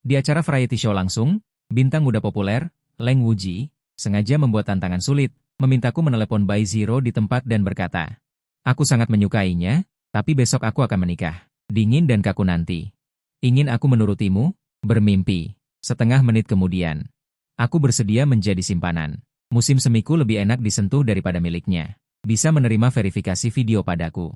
Di acara variety show langsung, bintang muda populer, Leng Wuji, sengaja membuat tantangan sulit, memintaku menelepon Bai Zero di tempat dan berkata, "Aku sangat menyukainya, tapi besok aku akan menikah. Dingin dan kaku nanti. Ingin aku menurutimu?" Bermimpi. Setengah menit kemudian. Aku bersedia menjadi simpanan. Musim semiku lebih enak disentuh daripada miliknya. Bisa menerima verifikasi video padaku.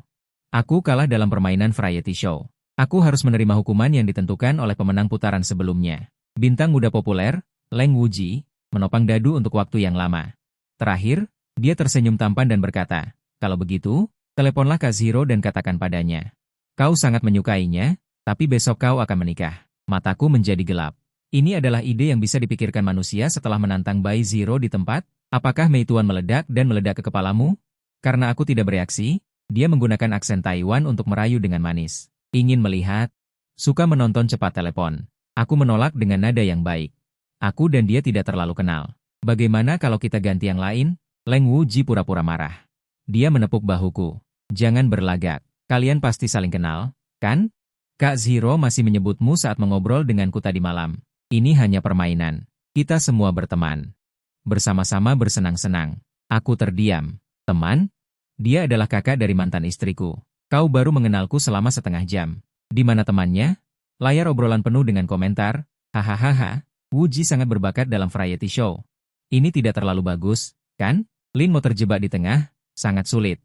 Aku kalah dalam permainan variety show. Aku harus menerima hukuman yang ditentukan oleh pemenang putaran sebelumnya. Bintang muda populer, Leng Wuji, menopang dadu untuk waktu yang lama. Terakhir, dia tersenyum tampan dan berkata, "Kalau begitu, teleponlah Kak Zero dan katakan padanya. Kau sangat menyukainya, tapi besok kau akan menikah." Mataku menjadi gelap. Ini adalah ide yang bisa dipikirkan manusia setelah menantang Bai Zero di tempat. Apakah Meituan meledak dan meledak ke kepalamu? Karena aku tidak bereaksi, dia menggunakan aksen Taiwan untuk merayu dengan manis. Ingin melihat? Suka menonton cepat telepon. Aku menolak dengan nada yang baik. Aku dan dia tidak terlalu kenal. Bagaimana kalau kita ganti yang lain? Leng Wuji pura-pura marah. Dia menepuk bahuku. Jangan berlagak. Kalian pasti saling kenal, kan? Kak Zero masih menyebutmu saat mengobrol denganku tadi malam. Ini hanya permainan. Kita semua berteman. Bersama-sama bersenang-senang. Aku terdiam. Teman? Dia adalah kakak dari mantan istriku. Kau baru mengenalku selama setengah jam. Di mana temannya? Layar obrolan penuh dengan komentar. Hahaha, Wuji sangat berbakat dalam variety show. Ini tidak terlalu bagus, kan? Lin mau terjebak di tengah? Sangat sulit.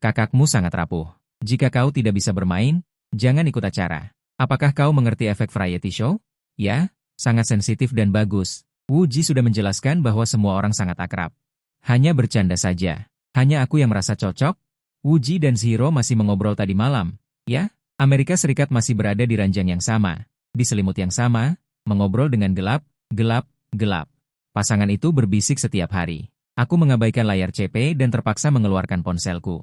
Kakakmu sangat rapuh. Jika kau tidak bisa bermain, jangan ikut acara. Apakah kau mengerti efek variety show? Ya, sangat sensitif dan bagus. Wuji sudah menjelaskan bahwa semua orang sangat akrab. Hanya bercanda saja. Hanya aku yang merasa cocok? Wuji dan Zero masih mengobrol tadi malam. Ya, Amerika Serikat masih berada di ranjang yang sama. Di selimut yang sama, mengobrol dengan gelap, gelap, gelap. Pasangan itu berbisik setiap hari. Aku mengabaikan layar CP dan terpaksa mengeluarkan ponselku.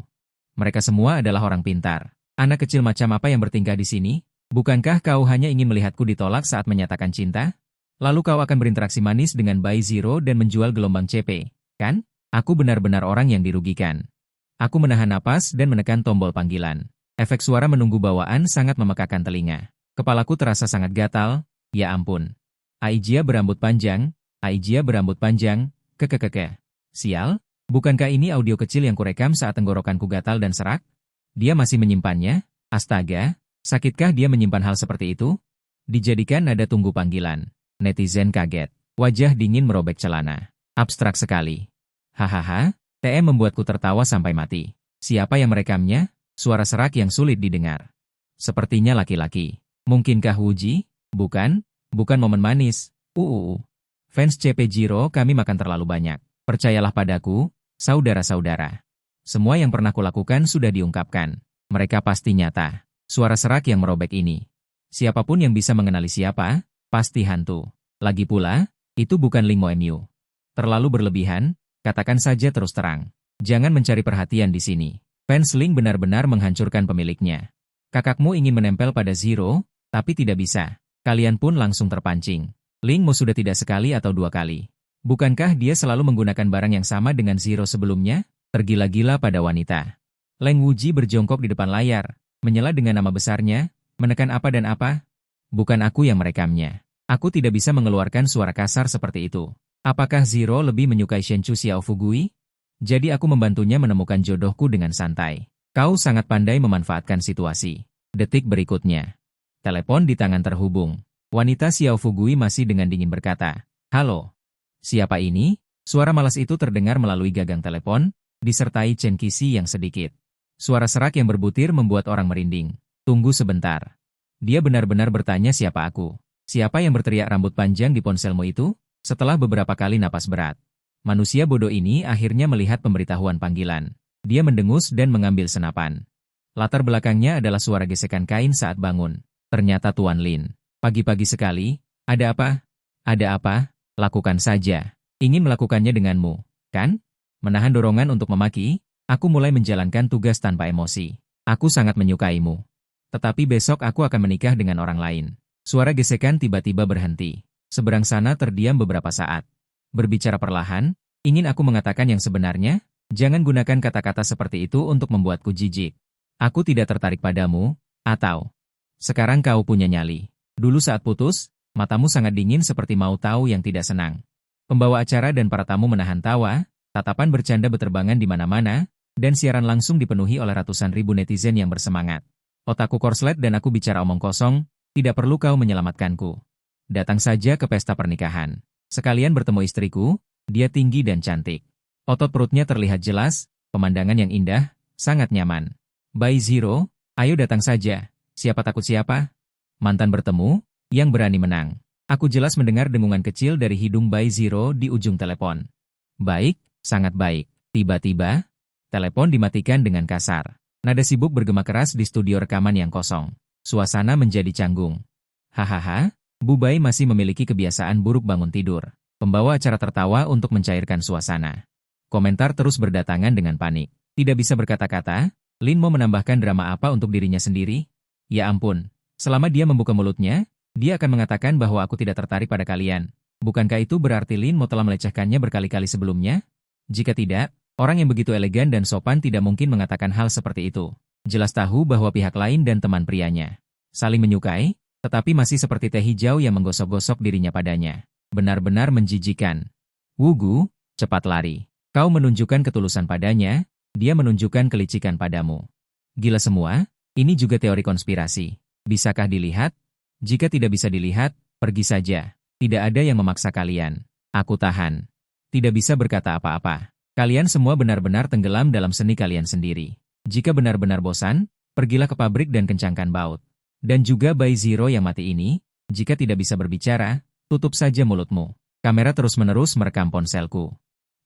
Mereka semua adalah orang pintar. Anak kecil macam apa yang bertingkah di sini? Bukankah kau hanya ingin melihatku ditolak saat menyatakan cinta? Lalu kau akan berinteraksi manis dengan Bai Zero dan menjual gelombang CP, kan? Aku benar-benar orang yang dirugikan. Aku menahan napas dan menekan tombol panggilan. Efek suara menunggu bawaan sangat memekakan telinga. Kepalaku terasa sangat gatal, ya ampun. Aijia berambut panjang, Aijia berambut panjang, kekekeke. Sial, bukankah ini audio kecil yang kurekam saat tenggorokanku gatal dan serak? Dia masih menyimpannya? Astaga, sakitkah dia menyimpan hal seperti itu? Dijadikan nada tunggu panggilan. Netizen kaget. Wajah dingin merobek celana. Abstrak sekali. Hahaha, TM membuatku tertawa sampai mati. Siapa yang merekamnya? Suara serak yang sulit didengar. Sepertinya laki-laki. Mungkinkah Wuji? Bukan, bukan momen manis. Fans CP Zero kami makan terlalu banyak. Percayalah padaku, saudara-saudara. Semua yang pernah kulakukan sudah diungkapkan. Mereka pasti nyata. Suara serak yang merobek ini. Siapapun yang bisa mengenali siapa, pasti hantu. Lagi pula, itu bukan Lingmo MU. Terlalu berlebihan, katakan saja terus terang. Jangan mencari perhatian di sini. Fans Ling benar-benar menghancurkan pemiliknya. Kakakmu ingin menempel pada Zero, tapi tidak bisa. Kalian pun langsung terpancing. Lingmo sudah tidak sekali atau dua kali. Bukankah dia selalu menggunakan barang yang sama dengan Zero sebelumnya? Tergila-gila pada wanita. Leng Wuji berjongkok di depan layar, menyela dengan nama besarnya, menekan apa dan apa? Bukan aku yang merekamnya. Aku tidak bisa mengeluarkan suara kasar seperti itu. Apakah Zero lebih menyukai Shenchu Xiaofugui? Jadi aku membantunya menemukan jodohku dengan santai. Kau sangat pandai memanfaatkan situasi. Detik berikutnya. Telepon di tangan terhubung. Wanita Xiaofugui masih dengan dingin berkata, "Halo. Siapa ini?" Suara malas itu terdengar melalui gagang telepon, disertai Chen Qixi yang sedikit. Suara serak yang berbutir membuat orang merinding. Tunggu sebentar. Dia benar-benar bertanya siapa aku. Siapa yang berteriak rambut panjang di ponselmu itu? Setelah beberapa kali napas berat. Manusia bodoh ini akhirnya melihat pemberitahuan panggilan. Dia mendengus dan mengambil senapan. Latar belakangnya adalah suara gesekan kain saat bangun. Ternyata Tuan Lin. Pagi-pagi sekali, ada apa? Ada apa? Lakukan saja. Ingin melakukannya denganmu, kan? Menahan dorongan untuk memaki, aku mulai menjalankan tugas tanpa emosi. Aku sangat menyukaimu. Tetapi besok aku akan menikah dengan orang lain. Suara gesekan tiba-tiba berhenti. Seberang sana terdiam beberapa saat. Berbicara perlahan, ingin aku mengatakan yang sebenarnya? Jangan gunakan kata-kata seperti itu untuk membuatku jijik. Aku tidak tertarik padamu, atau sekarang kau punya nyali. Dulu saat putus, matamu sangat dingin seperti mau tahu yang tidak senang. Pembawa acara dan para tamu menahan tawa, tatapan bercanda beterbangan di mana-mana, dan siaran langsung dipenuhi oleh ratusan ribu netizen yang bersemangat. Otakku korslet dan aku bicara omong kosong, tidak perlu kau menyelamatkanku. Datang saja ke pesta pernikahan. Sekalian bertemu istriku, dia tinggi dan cantik. Otot perutnya terlihat jelas, pemandangan yang indah, sangat nyaman. By Zero, ayo datang saja, siapa takut siapa? Mantan bertemu, yang berani menang. Aku jelas mendengar dengungan kecil dari hidung By Zero di ujung telepon. Baik, sangat baik. Tiba-tiba, telepon dimatikan dengan kasar. Nada sibuk bergema keras di studio rekaman yang kosong. Suasana menjadi canggung. Hahaha, Bu Bai masih memiliki kebiasaan buruk bangun tidur. Pembawa acara tertawa untuk mencairkan suasana. Komentar terus berdatangan dengan panik. Tidak bisa berkata-kata, Lin mau menambahkan drama apa untuk dirinya sendiri? Ya ampun. Selama dia membuka mulutnya, dia akan mengatakan bahwa aku tidak tertarik pada kalian. Bukankah itu berarti Lin Mo telah melecehkannya berkali-kali sebelumnya? Jika tidak, orang yang begitu elegan dan sopan tidak mungkin mengatakan hal seperti itu. Jelas tahu bahwa pihak lain dan teman prianya saling menyukai, tetapi masih seperti teh hijau yang menggosok-gosok dirinya padanya. Benar-benar menjijikan. Wugu, cepat lari. Kau menunjukkan ketulusan padanya, dia menunjukkan kelicikan padamu. Gila semua, ini juga teori konspirasi. Bisakah dilihat? Jika tidak bisa dilihat, pergi saja. Tidak ada yang memaksa kalian. Aku tahan. Tidak bisa berkata apa-apa. Kalian semua benar-benar tenggelam dalam seni kalian sendiri. Jika benar-benar bosan, pergilah ke pabrik dan kencangkan baut. Dan juga By Zero yang mati ini, jika tidak bisa berbicara, tutup saja mulutmu. Kamera terus-menerus merekam ponselku.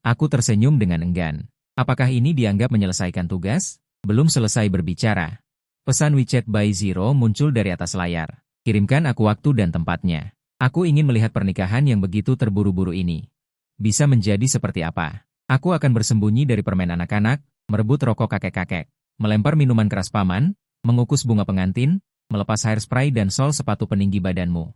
Aku tersenyum dengan enggan. Apakah ini dianggap menyelesaikan tugas? Belum selesai berbicara. Pesan WeChat By Zero muncul dari atas layar. Kirimkan aku waktu dan tempatnya. Aku ingin melihat pernikahan yang begitu terburu-buru ini. Bisa menjadi seperti apa? Aku akan bersembunyi dari permen anak-anak, merebut rokok kakek-kakek, melempar minuman keras paman, mengukus bunga pengantin, melepas hairspray dan sol sepatu peninggi badanmu.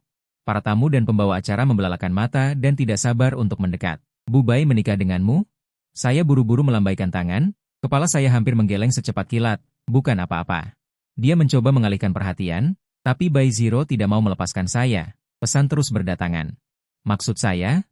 Para tamu dan pembawa acara membelalakan mata dan tidak sabar untuk mendekat. Bu Bai menikah denganmu? Saya buru-buru melambaikan tangan, kepala saya hampir menggeleng secepat kilat, bukan apa-apa. Dia mencoba mengalihkan perhatian, tapi By Zero tidak mau melepaskan saya. Pesan terus berdatangan. Maksud saya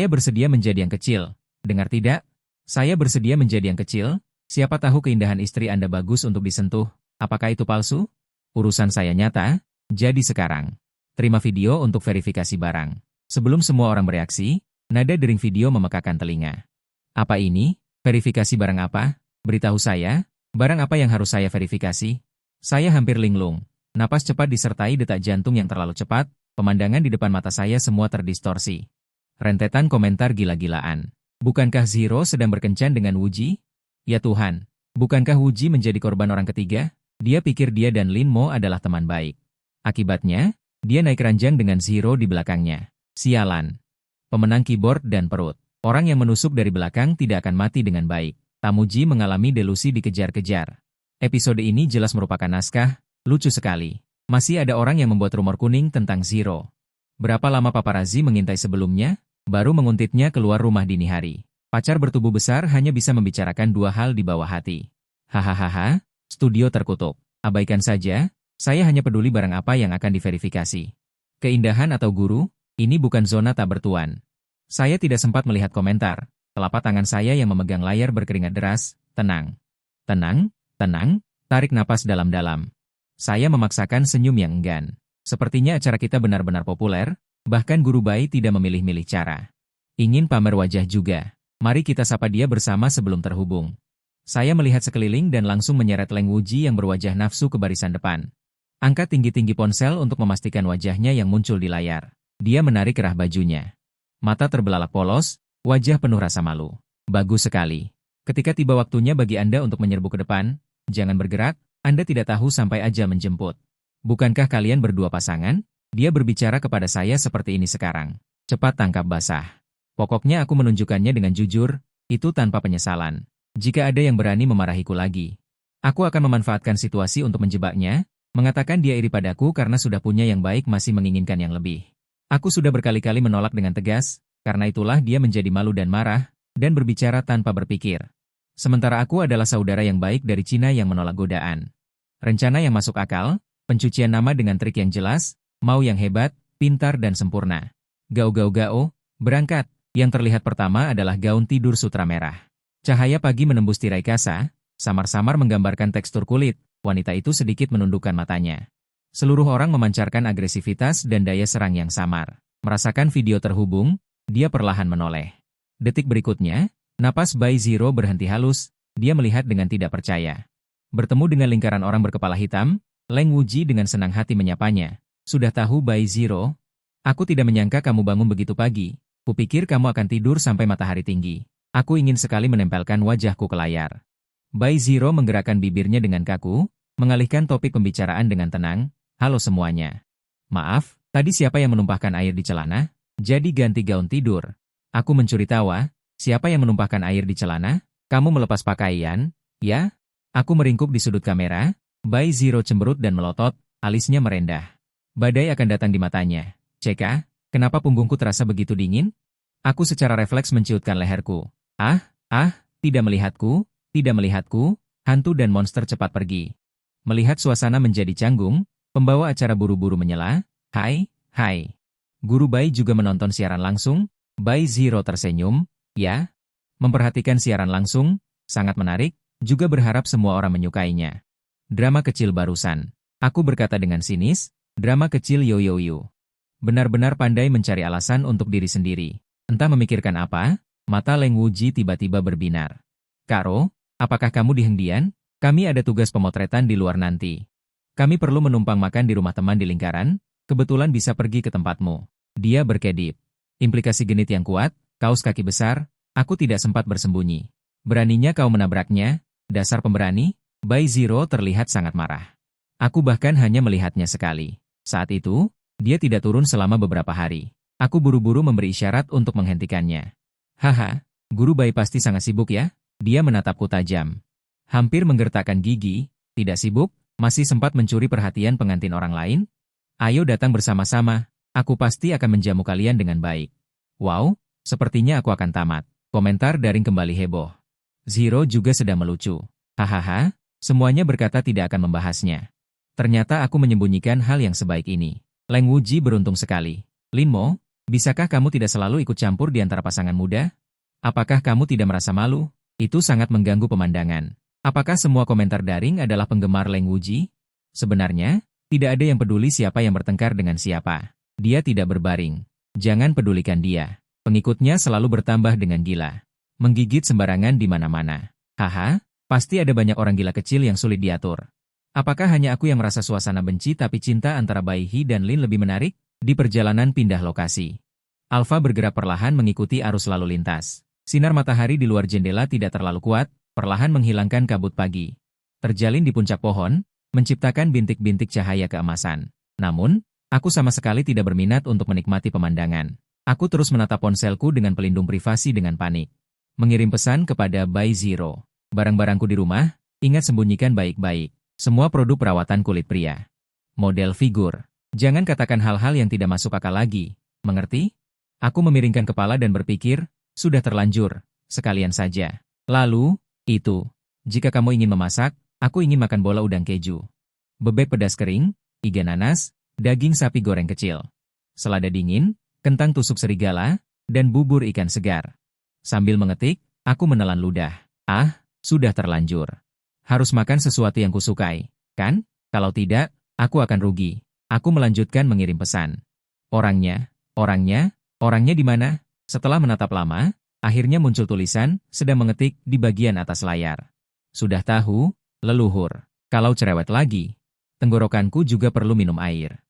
bersedia menjadi yang kecil. Dengar tidak? Saya bersedia menjadi yang kecil. Siapa tahu keindahan istri Anda bagus untuk disentuh. Apakah itu palsu? Urusan saya nyata, jadi sekarang. Terima video untuk verifikasi barang. Sebelum semua orang bereaksi, nada dering video memekakan telinga. Apa ini? Verifikasi barang apa? Beritahu saya, barang apa yang harus saya verifikasi? Saya hampir linglung. Napas cepat disertai detak jantung yang terlalu cepat, pemandangan di depan mata saya semua terdistorsi. Rentetan komentar gila-gilaan. Bukankah Zero sedang berkencan dengan Wuji? Ya Tuhan, bukankah Wuji menjadi korban orang ketiga? Dia pikir dia dan Lin Mo adalah teman baik. Akibatnya, dia naik ranjang dengan Zero di belakangnya. Sialan. Pemenang keyboard dan perut. Orang yang menusuk dari belakang tidak akan mati dengan baik. Tamuji mengalami delusi dikejar-kejar. Episode ini jelas merupakan naskah, lucu sekali. Masih ada orang yang membuat rumor kuning tentang Zero. Berapa lama paparazzi mengintai sebelumnya? Baru menguntitnya keluar rumah dini hari. Pacar bertubuh besar hanya bisa membicarakan dua hal di bawah hati. Hahaha, studio terkutuk. Abaikan saja, saya hanya peduli barang apa yang akan diverifikasi. Keindahan atau guru, ini bukan zona tak bertuan. Saya tidak sempat melihat komentar. Telapak tangan saya yang memegang layar berkeringat deras. Tenang. Tenang. Tenang, tarik napas dalam-dalam. Saya memaksakan senyum yang enggan. Sepertinya acara kita benar-benar populer, bahkan Guru Bai tidak memilih-milih cara. Ingin pamer wajah juga. Mari kita sapa dia bersama sebelum terhubung. Saya melihat sekeliling dan langsung menyeret Leng Wuji yang berwajah nafsu ke barisan depan. Angkat tinggi-tinggi ponsel untuk memastikan wajahnya yang muncul di layar. Dia menarik kerah bajunya. Mata terbelalak polos, wajah penuh rasa malu. Bagus sekali. Ketika tiba waktunya bagi Anda untuk menyerbu ke depan, jangan bergerak, Anda tidak tahu sampai aja menjemput. Bukankah kalian berdua pasangan? Dia berbicara kepada saya seperti ini sekarang. Cepat tangkap basah. Pokoknya aku menunjukkannya dengan jujur, itu tanpa penyesalan. Jika ada yang berani memarahiku lagi, aku akan memanfaatkan situasi untuk menjebaknya, mengatakan dia iri padaku karena sudah punya yang baik masih menginginkan yang lebih. Aku sudah berkali-kali menolak dengan tegas, karena itulah dia menjadi malu dan marah, dan berbicara tanpa berpikir. Sementara aku adalah saudara yang baik dari Cina yang menolak godaan. Rencana yang masuk akal, pencucian nama dengan trik yang jelas, Mau yang hebat, pintar dan sempurna. Gao, berangkat. Yang terlihat pertama adalah gaun tidur sutra merah. Cahaya pagi menembus tirai kasa, samar-samar menggambarkan tekstur kulit. Wanita itu sedikit menundukkan matanya. Seluruh orang memancarkan agresivitas dan daya serang yang samar. Merasakan video terhubung, dia perlahan menoleh. Detik berikutnya, napas Bai Zero berhenti halus, dia melihat dengan tidak percaya. Bertemu dengan lingkaran orang berkepala hitam, Leng Wuji dengan senang hati menyapanya. Sudah tahu Bai Zero? Aku tidak menyangka kamu bangun begitu pagi. Kupikir kamu akan tidur sampai matahari tinggi. Aku ingin sekali menempelkan wajahku ke layar. Bai Zero menggerakkan bibirnya dengan kaku, mengalihkan topik pembicaraan dengan tenang. Halo semuanya. Maaf, tadi siapa yang menumpahkan air di celana? Jadi ganti gaun tidur. Aku mencuri tawa. Siapa yang menumpahkan air di celana? Kamu melepas pakaian? Ya? Aku meringkuk di sudut kamera. Bai Zero cemberut dan melotot, alisnya merendah. Badai akan datang di matanya. Ceka, kenapa punggungku terasa begitu dingin? Aku secara refleks menciutkan leherku. Tidak melihatku, hantu dan monster cepat pergi. Melihat suasana menjadi canggung, pembawa acara buru-buru menyela. Hai. Guru Bai juga menonton siaran langsung. Bai Zero tersenyum. Ya. Memperhatikan siaran langsung, sangat menarik, juga berharap semua orang menyukainya. Drama kecil barusan. Aku berkata dengan sinis, drama kecil yo. Benar-benar pandai mencari alasan untuk diri sendiri. Entah memikirkan apa, mata Leng Wuji tiba-tiba berbinar. Karo, apakah kamu di Hengdian? Kami ada tugas pemotretan di luar nanti. Kami perlu menumpang makan di rumah teman di lingkaran, kebetulan bisa pergi ke tempatmu. Dia berkedip. Implikasi genit yang kuat, kaos kaki besar, aku tidak sempat bersembunyi. Beraninya kau menabraknya, dasar pemberani? Bai Zero terlihat sangat marah. Aku bahkan hanya melihatnya sekali. Saat itu, dia tidak turun selama beberapa hari. Aku buru-buru memberi isyarat untuk menghentikannya. Haha, Guru Bai pasti sangat sibuk ya? Dia menatapku tajam. Hampir menggertakkan gigi, tidak sibuk, masih sempat mencuri perhatian pengantin orang lain? Ayo datang bersama-sama, aku pasti akan menjamu kalian dengan baik. Wow, sepertinya aku akan tamat. Komentar daring kembali heboh. Zero juga sedang melucu. Hahaha, semuanya berkata tidak akan membahasnya. Ternyata aku menyembunyikan hal yang sebaik ini. Leng Wuji beruntung sekali. Linmo, bisakah kamu tidak selalu ikut campur di antara pasangan muda? Apakah kamu tidak merasa malu? Itu sangat mengganggu pemandangan. Apakah semua komentar daring adalah penggemar Leng Wuji? Sebenarnya, tidak ada yang peduli siapa yang bertengkar dengan siapa. Dia tidak berbaring. Jangan pedulikan dia. Pengikutnya selalu bertambah dengan gila. Menggigit sembarangan di mana-mana. Haha, pasti ada banyak orang gila kecil yang sulit diatur. Apakah hanya aku yang merasa suasana benci tapi cinta antara Bai He dan Lin lebih menarik? Di perjalanan pindah lokasi. Alpha bergerak perlahan mengikuti arus lalu lintas. Sinar matahari di luar jendela tidak terlalu kuat, perlahan menghilangkan kabut pagi. Terjalin di puncak pohon, menciptakan bintik-bintik cahaya keemasan. Namun, aku sama sekali tidak berminat untuk menikmati pemandangan. Aku terus menatap ponselku dengan pelindung privasi dengan panik. Mengirim pesan kepada Bai Zero. Barang-barangku di rumah, ingat sembunyikan baik-baik. Semua produk perawatan kulit pria. Model figur. Jangan katakan hal-hal yang tidak masuk akal lagi. Mengerti? Aku memiringkan kepala dan berpikir, sudah terlanjur, sekalian saja. Lalu, itu. Jika kamu ingin memasak, aku ingin makan bola udang keju. Bebek pedas kering, iga nanas, daging sapi goreng kecil. Selada dingin, kentang tusuk serigala, dan bubur ikan segar. Sambil mengetik, aku menelan ludah. Sudah terlanjur. Harus makan sesuatu yang kusukai, kan? Kalau tidak, aku akan rugi. Aku melanjutkan mengirim pesan. Orangnya di mana? Setelah menatap lama, akhirnya muncul tulisan, sedang mengetik di bagian atas layar. Sudah tahu, leluhur. Kalau cerewet lagi, tenggorokanku juga perlu minum air.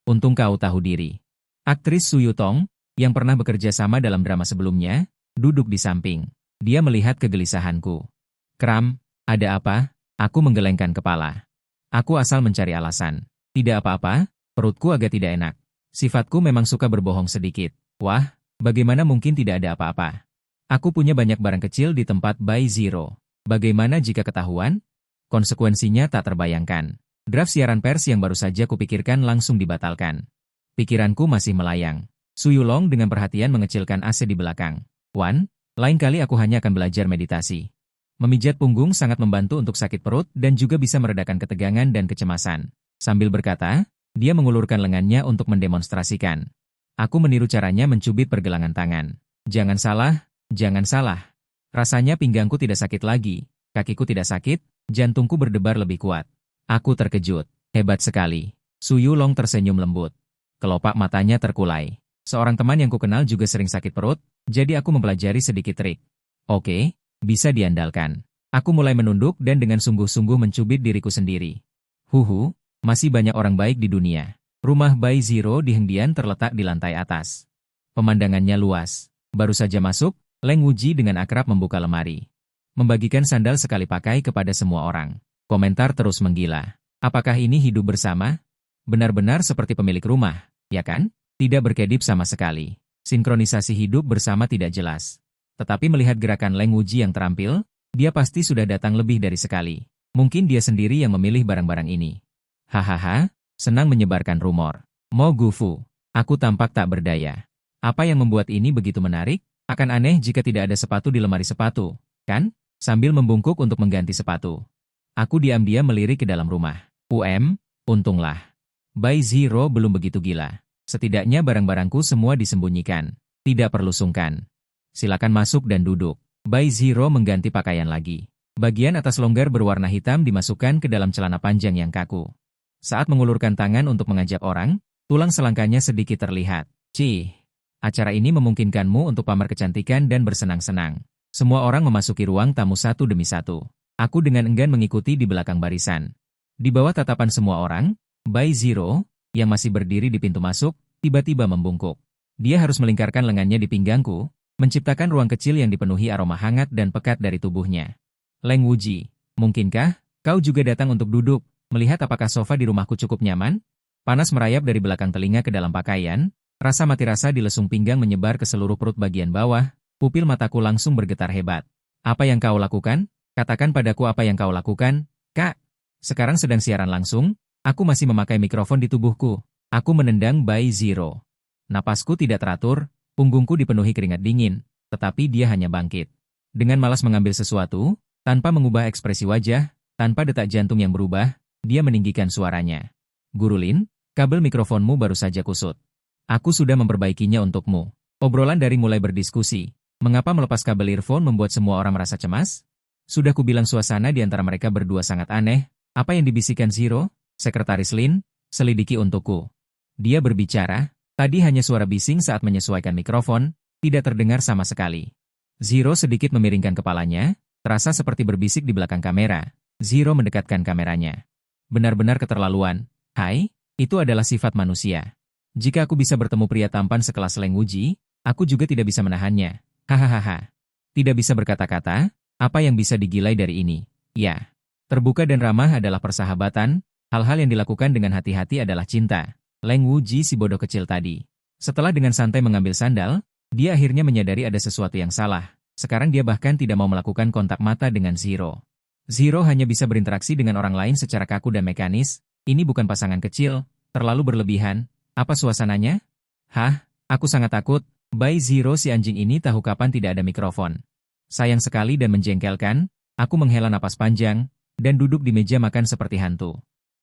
Untung kau tahu diri. Aktris Su Yutong, yang pernah bekerja sama dalam drama sebelumnya, duduk di samping. Dia melihat kegelisahanku. Kram, ada apa? Aku menggelengkan kepala. Aku asal mencari alasan. Tidak apa-apa, perutku agak tidak enak. Sifatku memang suka berbohong sedikit. Wah, bagaimana mungkin tidak ada apa-apa? Aku punya banyak barang kecil di tempat Bai Zero. Bagaimana jika ketahuan? Konsekuensinya tak terbayangkan. Draft siaran pers yang baru saja kupikirkan langsung dibatalkan. Pikiranku masih melayang. Su Yulong dengan perhatian mengecilkan AC di belakang. Wan, lain kali aku hanya akan belajar meditasi. Memijat punggung sangat membantu untuk sakit perut dan juga bisa meredakan ketegangan dan kecemasan. Sambil berkata, Dia mengulurkan lengannya untuk mendemonstrasikan. Aku meniru caranya mencubit pergelangan tangan. Jangan salah, jangan salah. Rasanya pinggangku tidak sakit lagi, kakiku tidak sakit, jantungku berdebar lebih kuat. Aku terkejut. Hebat sekali. Su Yulong tersenyum lembut. Kelopak matanya terkulai. Seorang teman yang kukenal juga sering sakit perut, jadi aku mempelajari sedikit trik. Oke, bisa diandalkan. Aku mulai menunduk dan dengan sungguh-sungguh mencubit diriku sendiri. Huhu, masih banyak orang baik di dunia. Rumah Bai Zero di Hengdian terletak di lantai atas. Pemandangannya luas. Baru saja masuk, Leng Wuji dengan akrab membuka lemari. Membagikan sandal sekali pakai kepada semua orang. Komentar terus menggila. Apakah ini hidup bersama? Benar-benar seperti pemilik rumah, ya kan? Tidak berkedip sama sekali. Sinkronisasi hidup bersama tidak jelas. Tetapi melihat gerakan Leng Wuji yang terampil, dia pasti sudah datang lebih dari sekali. Mungkin dia sendiri yang memilih barang-barang ini. Hahaha, senang menyebarkan rumor. Mo Gufu, aku tampak tak berdaya. Apa yang membuat ini begitu menarik? Akan aneh jika tidak ada sepatu di lemari sepatu, kan? Sambil membungkuk untuk mengganti sepatu. Aku diam-diam melirik ke dalam rumah. Untunglah. Bai Zero belum begitu gila. Setidaknya barang-barangku semua disembunyikan. Tidak perlu sungkan. Silakan masuk dan duduk. Bai Zero mengganti pakaian lagi. Bagian atas longgar berwarna hitam dimasukkan ke dalam celana panjang yang kaku. Saat mengulurkan tangan untuk mengajak orang, tulang selangkanya sedikit terlihat. Cih, acara ini memungkinkanmu untuk pamer kecantikan dan bersenang-senang. Semua orang memasuki ruang tamu satu demi satu. Aku dengan enggan mengikuti di belakang barisan. Di bawah tatapan semua orang, Bai Zero, yang masih berdiri di pintu masuk, tiba-tiba membungkuk. Dia harus melingkarkan lengannya di pinggangku, menciptakan ruang kecil yang dipenuhi aroma hangat dan pekat dari tubuhnya. Leng Wuji, mungkinkah kau juga datang untuk duduk, melihat apakah sofa di rumahku cukup nyaman? Panas merayap dari belakang telinga ke dalam pakaian, rasa mati rasa di lesung pinggang menyebar ke seluruh perut bagian bawah, pupil mataku langsung bergetar hebat. Apa yang kau lakukan? Katakan padaku apa yang kau lakukan, Kak. Sekarang sedang siaran langsung, aku masih memakai mikrofon di tubuhku. Aku menendang Bai Zero. Napasku tidak teratur, punggungku dipenuhi keringat dingin, tetapi dia hanya bangkit. Dengan malas mengambil sesuatu, tanpa mengubah ekspresi wajah, tanpa detak jantung yang berubah, dia meninggikan suaranya. Guru Lin, kabel mikrofonmu baru saja kusut. Aku sudah memperbaikinya untukmu. Obrolan dari mulai berdiskusi. Mengapa melepas kabel earphone membuat semua orang merasa cemas? Sudah kubilang suasana di antara mereka berdua sangat aneh. Apa yang dibisikkan Zero? Sekretaris Lin, selidiki untukku. Dia berbicara, tadi hanya suara bising saat menyesuaikan mikrofon, tidak terdengar sama sekali. Zero sedikit memiringkan kepalanya, terasa seperti berbisik di belakang kamera. Zero mendekatkan kameranya. Benar-benar keterlaluan. Hai, itu adalah sifat manusia. Jika aku bisa bertemu pria tampan sekelas Leng Wuji, aku juga tidak bisa menahannya. Hahaha. Tidak bisa berkata-kata, apa yang bisa digilai dari ini? Ya. Terbuka dan ramah adalah persahabatan, hal-hal yang dilakukan dengan hati-hati adalah cinta. Leng Wuji si bodoh kecil tadi. Setelah dengan santai mengambil sandal, dia akhirnya menyadari ada sesuatu yang salah. Sekarang dia bahkan tidak mau melakukan kontak mata dengan Zero. Zero hanya bisa berinteraksi dengan orang lain secara kaku dan mekanis. Ini bukan pasangan kecil, terlalu berlebihan. Apa suasananya? Hah, aku sangat takut. Bai Zero si anjing ini tahu kapan tidak ada mikrofon. Sayang sekali dan menjengkelkan, aku menghela napas panjang, dan duduk di meja makan seperti hantu.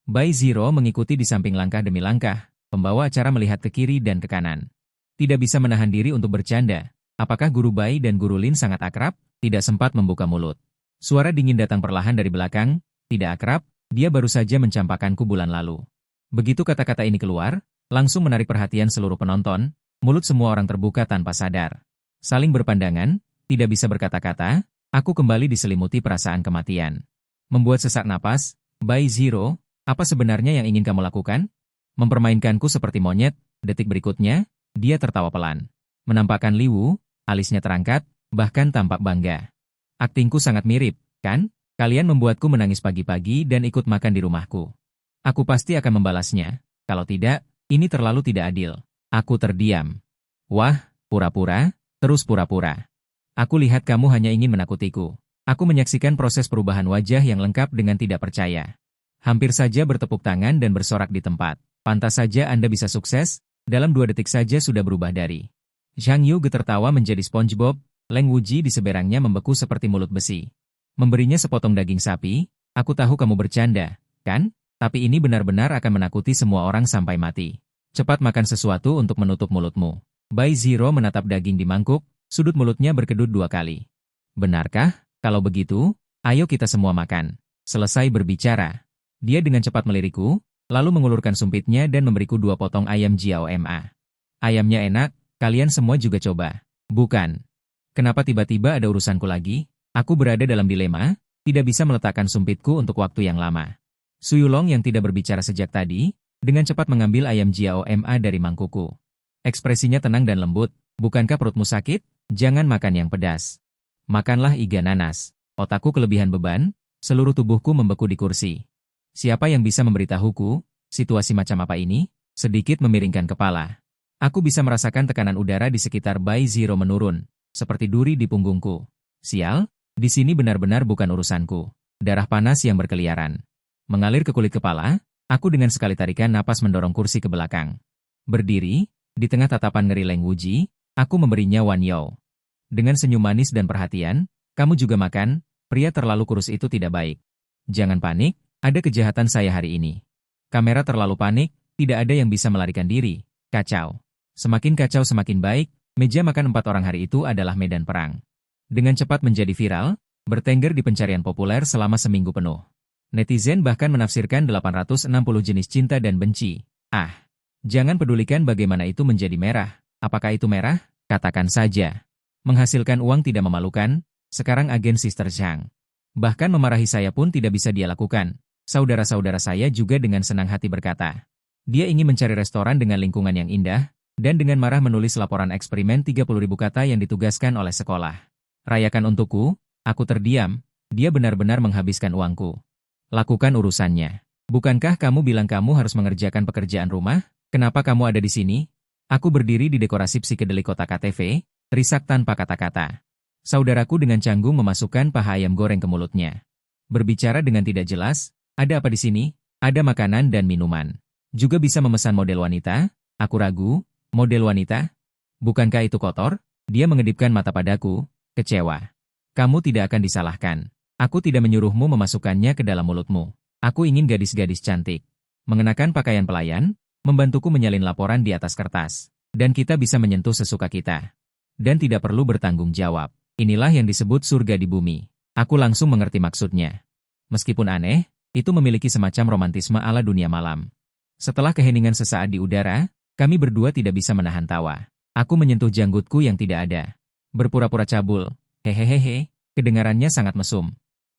Bai Zero mengikuti di samping langkah demi langkah, pembawa acara melihat ke kiri dan ke kanan. Tidak bisa menahan diri untuk bercanda. Apakah Guru Bai dan Guru Lin sangat akrab? Tidak sempat membuka mulut. Suara dingin datang perlahan dari belakang. Tidak akrab, dia baru saja mencampakkanku bulan lalu. Begitu kata-kata ini keluar, langsung menarik perhatian seluruh penonton, mulut semua orang terbuka tanpa sadar. Saling berpandangan, tidak bisa berkata-kata, aku kembali diselimuti perasaan kematian. Membuat sesak napas, Bai Zero, apa sebenarnya yang ingin kamu lakukan? Mempermainkanku seperti monyet, detik berikutnya, dia tertawa pelan. Menampakkan Liwu, alisnya terangkat, bahkan tampak bangga. Aktingku sangat mirip, kan? Kalian membuatku menangis pagi-pagi dan ikut makan di rumahku. Aku pasti akan membalasnya, kalau tidak, ini terlalu tidak adil. Aku terdiam. Wah, pura-pura, terus pura-pura. Aku lihat kamu hanya ingin menakutiku. Aku menyaksikan proses perubahan wajah yang lengkap dengan tidak percaya. Hampir saja bertepuk tangan dan bersorak di tempat. Pantas saja Anda bisa sukses, dalam 2 detik saja sudah berubah dari. Zhang Yu tertawa menjadi SpongeBob, Leng Wuji di seberangnya membeku seperti mulut besi. Memberinya sepotong daging sapi, aku tahu kamu bercanda, kan? Tapi ini benar-benar akan menakuti semua orang sampai mati. Cepat makan sesuatu untuk menutup mulutmu. Bai Zero menatap daging di mangkuk, sudut mulutnya berkedut 2 kali. Benarkah? Kalau begitu, ayo kita semua makan. Selesai berbicara, dia dengan cepat melirikku, lalu mengulurkan sumpitnya dan memberiku 2 potong ayam Jiaoma. Ayamnya enak, kalian semua juga coba. Bukan. Kenapa tiba-tiba ada urusanku lagi? Aku berada dalam dilema, tidak bisa meletakkan sumpitku untuk waktu yang lama. Suyulong yang tidak berbicara sejak tadi, dengan cepat mengambil ayam Jiaoma dari mangkuku. Ekspresinya tenang dan lembut. Bukankah perutmu sakit? Jangan makan yang pedas. Makanlah iga nanas. Otakku kelebihan beban, seluruh tubuhku membeku di kursi. Siapa yang bisa memberitahuku, situasi macam apa ini? Sedikit memiringkan kepala. Aku bisa merasakan tekanan udara di sekitar Bai Zero menurun, seperti duri di punggungku. Sial, di sini benar-benar bukan urusanku. Darah panas yang berkeliaran mengalir ke kulit kepala, aku dengan sekali tarikan napas mendorong kursi ke belakang. Berdiri, di tengah tatapan ngeri Leng Wuji, aku memberinya Wan Yao. Dengan senyum manis dan perhatian, kamu juga makan, pria terlalu kurus itu tidak baik. Jangan panik, ada kejahatan saya hari ini. Kamera terlalu panik, tidak ada yang bisa melarikan diri. Kacau. Semakin kacau semakin baik, meja makan 4 orang hari itu adalah medan perang. Dengan cepat menjadi viral, bertengger di pencarian populer selama seminggu penuh. Netizen bahkan menafsirkan 860 jenis cinta dan benci. Jangan pedulikan bagaimana itu menjadi merah. Apakah itu merah? Katakan saja. Menghasilkan uang tidak memalukan, sekarang agen Sister Zhang. Bahkan memarahi saya pun tidak bisa dia lakukan. Saudara-saudara saya juga dengan senang hati berkata. Dia ingin mencari restoran dengan lingkungan yang indah, dan dengan marah menulis laporan eksperimen 30.000 kata yang ditugaskan oleh sekolah. Rayakan untukku, aku terdiam, dia benar-benar menghabiskan uangku. Lakukan urusannya. Bukankah kamu bilang kamu harus mengerjakan pekerjaan rumah? Kenapa kamu ada di sini? Aku berdiri di dekorasi psikedelik kotak KTV, terisak tanpa kata-kata. Saudaraku dengan canggung memasukkan paha ayam goreng ke mulutnya. Berbicara dengan tidak jelas, ada apa di sini? Ada makanan dan minuman. Juga bisa memesan model wanita? Aku ragu, model wanita? Bukankah itu kotor? Dia mengedipkan mata padaku, kecewa. Kamu tidak akan disalahkan. Aku tidak menyuruhmu memasukkannya ke dalam mulutmu. Aku ingin gadis-gadis cantik. Mengenakan pakaian pelayan, membantuku menyalin laporan di atas kertas. Dan kita bisa menyentuh sesuka kita. Dan tidak perlu bertanggung jawab. Inilah yang disebut surga di bumi. Aku langsung mengerti maksudnya. Meskipun aneh, itu memiliki semacam romantisme ala dunia malam. Setelah keheningan sesaat di udara, kami berdua tidak bisa menahan tawa. Aku menyentuh janggutku yang tidak ada. Berpura-pura cabul. Hehehehe, kedengarannya sangat mesum.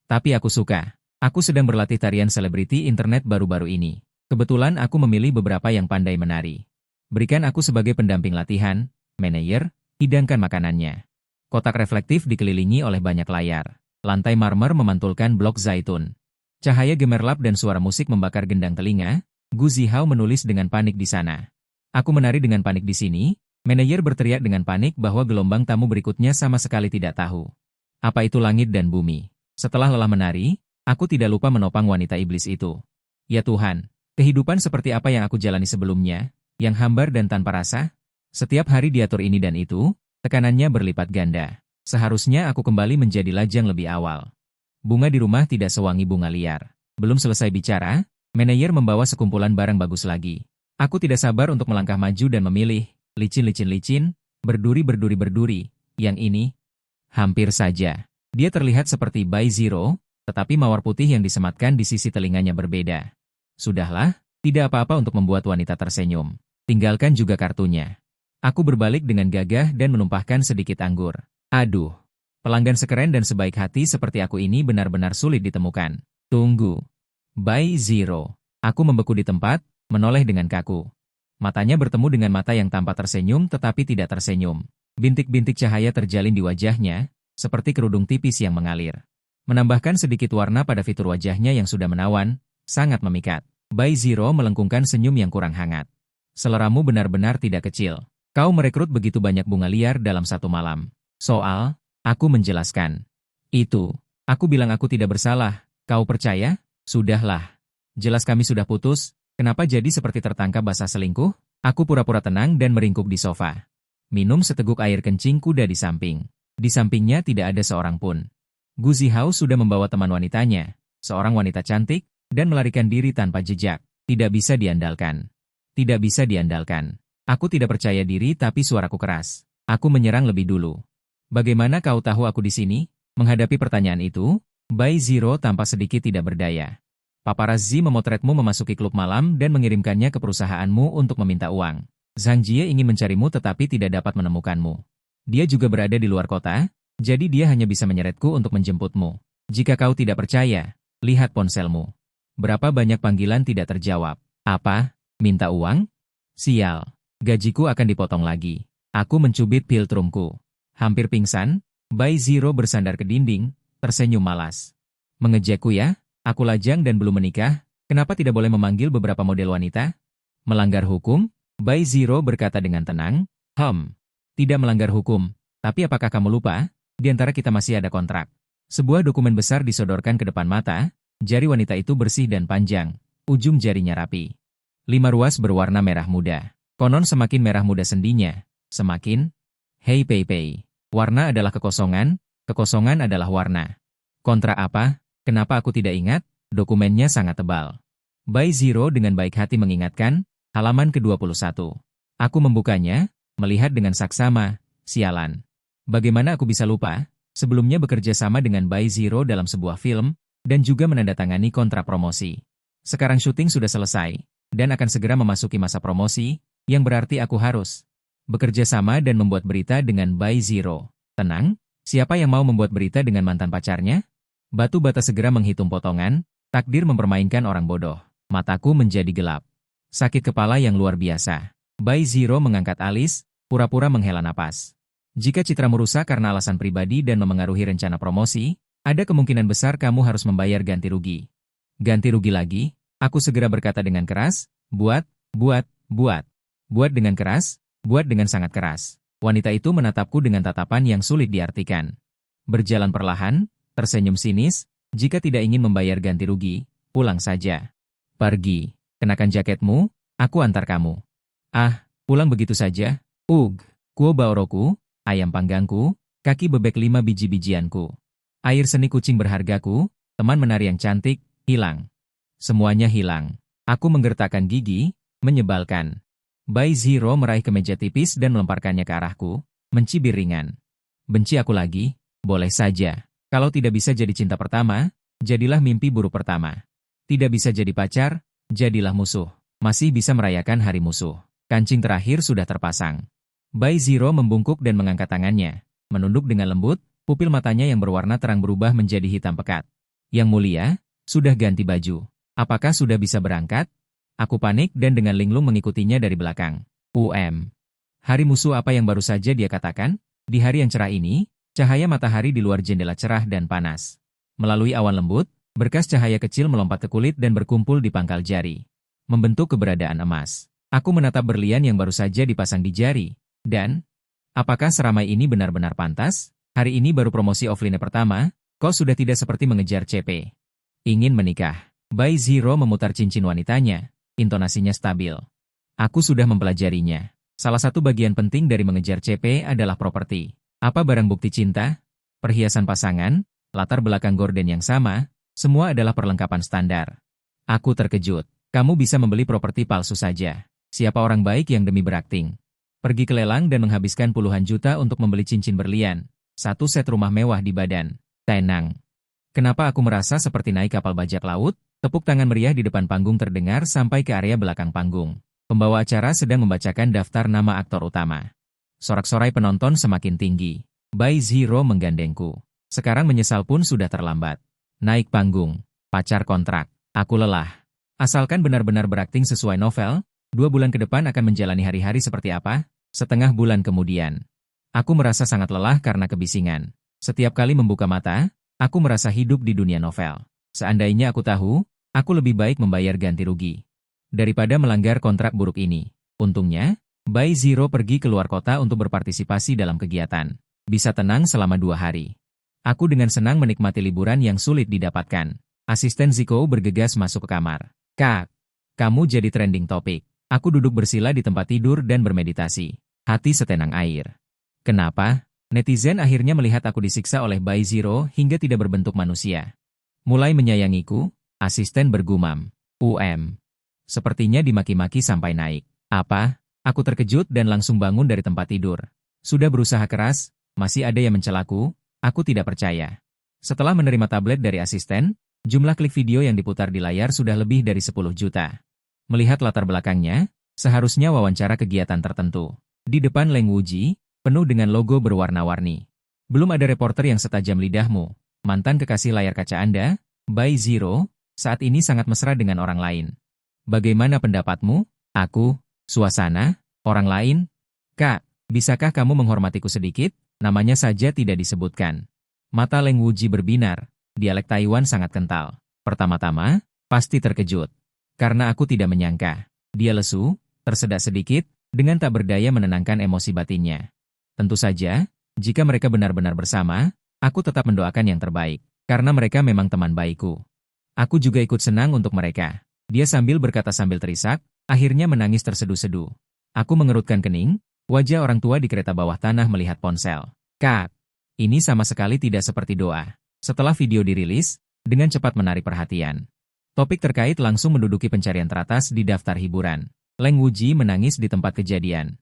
Tapi aku suka. Aku sedang berlatih tarian selebriti internet baru-baru ini. Kebetulan aku memilih beberapa yang pandai menari. Berikan aku sebagai pendamping latihan, manajer, hidangkan makanannya. Kotak reflektif dikelilingi oleh banyak layar. Lantai marmer memantulkan blok zaitun. Cahaya gemerlap dan suara musik membakar gendang telinga. Gu Zihao menulis dengan panik di sana. Aku menari dengan panik di sini. Manajer berteriak dengan panik bahwa gelombang tamu berikutnya sama sekali tidak tahu. Apa itu langit dan bumi? Setelah lelah menari, aku tidak lupa menopang wanita iblis itu. Ya Tuhan. Kehidupan seperti apa yang aku jalani sebelumnya, yang hambar dan tanpa rasa? Setiap hari diatur ini dan itu, tekanannya berlipat ganda. Seharusnya aku kembali menjadi lajang lebih awal. Bunga di rumah tidak sewangi bunga liar. Belum selesai bicara, manajer membawa sekumpulan barang bagus lagi. Aku tidak sabar untuk melangkah maju dan memilih, licin, berduri. Yang ini, hampir saja. Dia terlihat seperti Bai Zero, tetapi mawar putih yang disematkan di sisi telinganya berbeda. Sudahlah, tidak apa-apa untuk membuat wanita tersenyum. Tinggalkan juga kartunya. Aku berbalik dengan gagah dan menumpahkan sedikit anggur. Aduh, pelanggan sekeren dan sebaik hati seperti aku ini benar-benar sulit ditemukan. Tunggu. Bai Zero. Aku membeku di tempat, menoleh dengan kaku. Matanya bertemu dengan mata yang tampak tersenyum tetapi tidak tersenyum. Bintik-bintik cahaya terjalin di wajahnya, seperti kerudung tipis yang mengalir. Menambahkan sedikit warna pada fitur wajahnya yang sudah menawan, sangat memikat. Bai Zero melengkungkan senyum yang kurang hangat. Seleramu benar-benar tidak kecil. Kau merekrut begitu banyak bunga liar dalam satu malam. Soal, aku menjelaskan. Itu, aku bilang aku tidak bersalah. Kau percaya? Sudahlah. Jelas kami sudah putus, kenapa jadi seperti tertangkap basah selingkuh? Aku pura-pura tenang dan meringkuk di sofa. Minum seteguk air kencing kuda di samping. Di sampingnya tidak ada seorang pun. Gu Zihao sudah membawa teman wanitanya, seorang wanita cantik, dan melarikan diri tanpa jejak. Tidak bisa diandalkan. Tidak bisa diandalkan. Aku tidak percaya diri tapi suaraku keras. Aku menyerang lebih dulu. Bagaimana kau tahu aku di sini? Menghadapi pertanyaan itu, Bai Zero tampak sedikit tidak berdaya. Paparazzi memotretmu memasuki klub malam dan mengirimkannya ke perusahaanmu untuk meminta uang. Zhang Jie ingin mencarimu tetapi tidak dapat menemukanmu. Dia juga berada di luar kota, jadi dia hanya bisa menyeretku untuk menjemputmu. Jika kau tidak percaya, lihat ponselmu. Berapa banyak panggilan tidak terjawab. Apa? Minta uang? Sial. Gajiku akan dipotong lagi. Aku mencubit piltrumku. Hampir pingsan, Bai Zero bersandar ke dinding, tersenyum malas. Mengejekku ya? Aku lajang dan belum menikah, kenapa tidak boleh memanggil beberapa model wanita? Melanggar hukum? Bai Zero berkata dengan tenang. Tidak melanggar hukum, tapi apakah kamu lupa? Di antara kita masih ada kontrak. Sebuah dokumen besar disodorkan ke depan mata, jari wanita itu bersih dan panjang, ujung jarinya rapi. 5 ruas berwarna merah muda. Konon semakin merah muda sendinya, semakin... Hei Pei Pei, warna adalah kekosongan, kekosongan adalah warna. Kontrak apa? Kenapa aku tidak ingat? Dokumennya sangat tebal. Bai Zero dengan baik hati mengingatkan, halaman ke-21. Aku membukanya, melihat dengan saksama, sialan. Bagaimana aku bisa lupa? Sebelumnya bekerja sama dengan Bai Zero dalam sebuah film, dan juga menandatangani kontrak promosi. Sekarang syuting sudah selesai, dan akan segera memasuki masa promosi, yang berarti aku harus bekerja sama dan membuat berita dengan Bai Zero. Tenang, siapa yang mau membuat berita dengan mantan pacarnya? Batu bata segera menghitung potongan, takdir mempermainkan orang bodoh. Mataku menjadi gelap. Sakit kepala yang luar biasa. Bai Zero mengangkat alis, pura-pura menghela napas. Jika citramu rusak karena alasan pribadi dan memengaruhi rencana promosi, ada kemungkinan besar kamu harus membayar ganti rugi. Ganti rugi lagi? Aku segera berkata dengan keras, buat dengan keras, buat dengan sangat keras. Wanita itu menatapku dengan tatapan yang sulit diartikan. Berjalan perlahan, tersenyum sinis, jika tidak ingin membayar ganti rugi, pulang saja. Pergi, kenakan jaketmu, aku antar kamu. Ah, pulang begitu saja? Kuo baoroku, ayam panggangku, kaki bebek 5 biji-bijianku. Air seni kucing berhargaku, teman menari yang cantik, hilang. Semuanya hilang. Aku menggertakkan gigi, menyebalkan. Bai Zero meraih kemeja tipis dan melemparkannya ke arahku, mencibir ringan. Benci aku lagi? Boleh saja. Kalau tidak bisa jadi cinta pertama, jadilah mimpi buruk pertama. Tidak bisa jadi pacar, jadilah musuh. Masih bisa merayakan hari musuh. Kancing terakhir sudah terpasang. Bai Zero membungkuk dan mengangkat tangannya. Menunduk dengan lembut, pupil matanya yang berwarna terang berubah menjadi hitam pekat. Yang mulia, sudah ganti baju. Apakah sudah bisa berangkat? Aku panik dan dengan linglung mengikutinya dari belakang. Hari musuh apa yang baru saja dia katakan? Di hari yang cerah ini, cahaya matahari di luar jendela cerah dan panas. Melalui awan lembut, berkas cahaya kecil melompat ke kulit dan berkumpul di pangkal jari. Membentuk keberadaan emas. Aku menatap berlian yang baru saja dipasang di jari. Dan, apakah seramai ini benar-benar pantas? Hari ini baru promosi offline pertama, kau sudah tidak seperti mengejar CP. Ingin menikah. Bai Zero memutar cincin wanitanya. Intonasinya stabil. Aku sudah mempelajarinya. Salah satu bagian penting dari mengejar CP adalah properti. Apa barang bukti cinta? Perhiasan pasangan, latar belakang gorden yang sama, semua adalah perlengkapan standar. Aku terkejut. Kamu bisa membeli properti palsu saja. Siapa orang baik yang demi berakting? Pergi ke lelang dan menghabiskan puluhan juta untuk membeli cincin berlian. 1 set rumah mewah di badan. Tenang. Kenapa aku merasa seperti naik kapal bajak laut? Tepuk tangan meriah di depan panggung terdengar sampai ke area belakang panggung. Pembawa acara sedang membacakan daftar nama aktor utama. Sorak-sorai penonton semakin tinggi. Bai Zero menggandengku. Sekarang menyesal pun sudah terlambat. Naik panggung. Pacar kontrak. Aku lelah. Asalkan benar-benar berakting sesuai novel, 2 bulan ke depan akan menjalani hari-hari seperti apa? Setengah bulan kemudian. Aku merasa sangat lelah karena kebisingan. Setiap kali membuka mata, aku merasa hidup di dunia novel. Seandainya aku tahu, aku lebih baik membayar ganti rugi daripada melanggar kontrak buruk ini. Untungnya, Bai Zero pergi keluar kota untuk berpartisipasi dalam kegiatan. Bisa tenang selama 2 hari. Aku dengan senang menikmati liburan yang sulit didapatkan. Asisten Ziko bergegas masuk ke kamar. Kak, kamu jadi trending topik. Aku duduk bersila di tempat tidur dan bermeditasi. Hati setenang air. Kenapa? Netizen akhirnya melihat aku disiksa oleh Bai Zero hingga tidak berbentuk manusia. Mulai menyayangiku, Asisten bergumam. Sepertinya dimaki-maki sampai naik. Apa? Aku terkejut dan langsung bangun dari tempat tidur. Sudah berusaha keras, masih ada yang mencelaku, aku tidak percaya. Setelah menerima tablet dari asisten, jumlah klik video yang diputar di layar sudah lebih dari 10 juta. Melihat latar belakangnya, seharusnya wawancara kegiatan tertentu. Di depan Leng Wuji, penuh dengan logo berwarna-warni. Belum ada reporter yang setajam lidahmu. Mantan kekasih layar kaca Anda, Bai Zero, saat ini sangat mesra dengan orang lain. Bagaimana pendapatmu? Aku, suasana, orang lain? Kak, bisakah kamu menghormatiku sedikit? Namanya saja tidak disebutkan. Mata Leng Wuji berbinar, dialek Taiwan sangat kental. Pertama-tama, pasti terkejut. Karena aku tidak menyangka. Dia lesu, tersedak sedikit, dengan tak berdaya menenangkan emosi batinnya. Tentu saja, jika mereka benar-benar bersama, aku tetap mendoakan yang terbaik. Karena mereka memang teman baikku. Aku juga ikut senang untuk mereka. Dia sambil berkata sambil terisak, akhirnya menangis terseduh-seduh. Aku mengerutkan kening, wajah orang tua di kereta bawah tanah melihat ponsel. Kak, ini sama sekali tidak seperti doa. Setelah video dirilis, dengan cepat menarik perhatian. Topik terkait langsung menduduki pencarian teratas di daftar hiburan. Leng Wuji menangis di tempat kejadian.